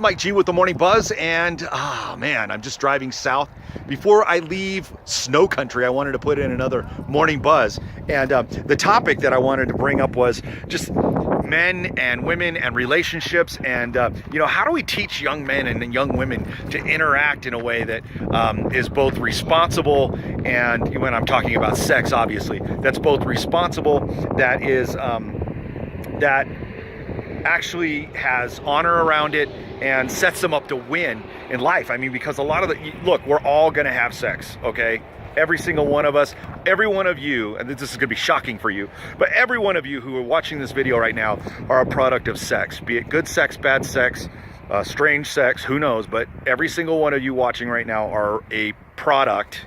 Mike G with the Morning Buzz, and man, I'm just driving south. Before I leave snow country, I wanted to put in another Morning Buzz, and the topic that I wanted to bring up was just men and women and relationships, and how do we teach young men and young women to interact in a way that is both responsible, and when I'm talking about sex, obviously, that's both responsible, that is that actually has honor around it and sets them up to win in life. I mean, because a lot of look, we're all gonna have sex, okay? Every single one of us, every one of you, and this is gonna be shocking for you, but every one of you who are watching this video right now are a product of sex, be it good sex, bad sex, strange sex, who knows, but every single one of you watching right now are a product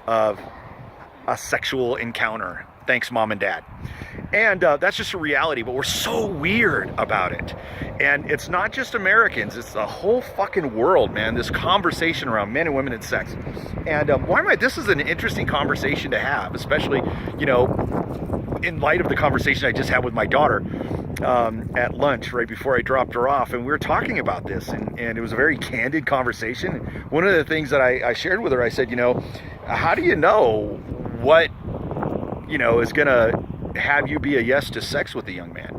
of a sexual encounter. Thanks, mom and dad. And that's just a reality, but we're so weird about it. And it's not just Americans, it's the whole fucking world, man, this conversation around men and women and sex. And this is an interesting conversation to have, especially, in light of the conversation I just had with my daughter at lunch right before I dropped her off. And we were talking about this, and it was a very candid conversation. One of the things that I shared with her, I said, how do you know what, is gonna have you be a yes to sex with a young man?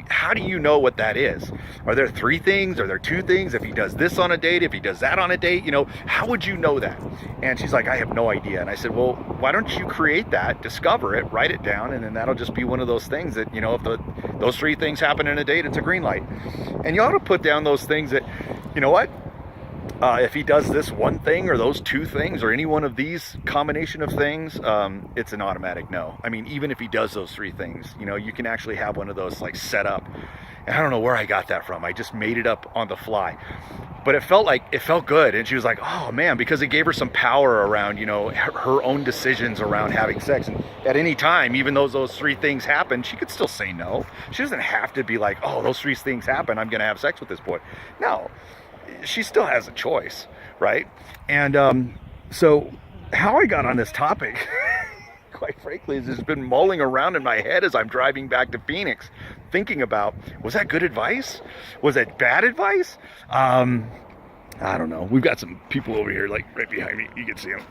How do you know what that is? Are there 3 things? Are there 2 things? If he does this on a date, if he does that on a date, how would you know that? And she's like, I have no idea. And I said, well, why don't you create that, discover it, write it down, and then that'll just be one of those things that, if those 3 things happen in a date, it's a green light. And you ought to put down those things that, if he does this one thing or those 2 things or any one of these combination of things, it's an automatic no. I mean, even if he does those 3 things, you can actually have one of those like set up. And I don't know where I got that from. I just made it up on the fly. But it felt good. And she was like, oh man, because it gave her some power around, her own decisions around having sex. And at any time, even though those 3 things happen, she could still say no. She doesn't have to be like, oh, those 3 things happen, I'm going to have sex with this boy. No. She still has a choice, right? And so how I got on this topic, quite frankly, is it's been mulling around in my head as I'm driving back to Phoenix, thinking about, was that good advice? Was that bad advice? I don't know. We've got some people over here, like right behind me. You can see them.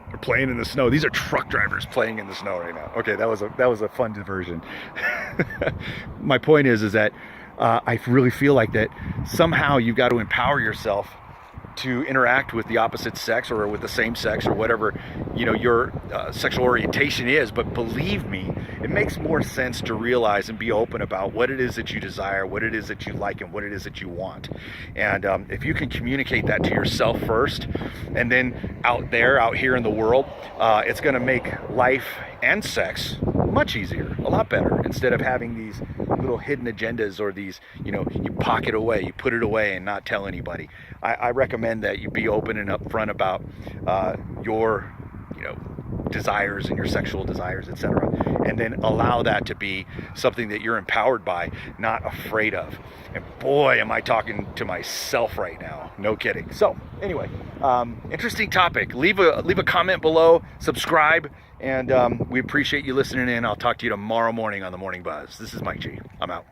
They're playing in the snow. These are truck drivers playing in the snow right now. Okay, that was a fun diversion. My point is that I really feel like that somehow you've got to empower yourself to interact with the opposite sex or with the same sex or whatever your sexual orientation is. But believe me, it makes more sense to realize and be open about what it is that you desire, what it is that you like, and what it is that you want. And if you can communicate that to yourself first, and then out here in the world, it's going to make life and sex much easier, a lot better, instead of having these little hidden agendas or these, you pocket away, you put it away and not tell anybody. I recommend that you be open and upfront about your, desires and your sexual desires, etc. And then allow that to be something that you're empowered by, not afraid of. And boy, am I talking to myself right now. No kidding. So anyway, interesting topic. Leave a comment below, subscribe, and we appreciate you listening in. I'll talk to you tomorrow morning on the Morning Buzz. This is Mike G. I'm out.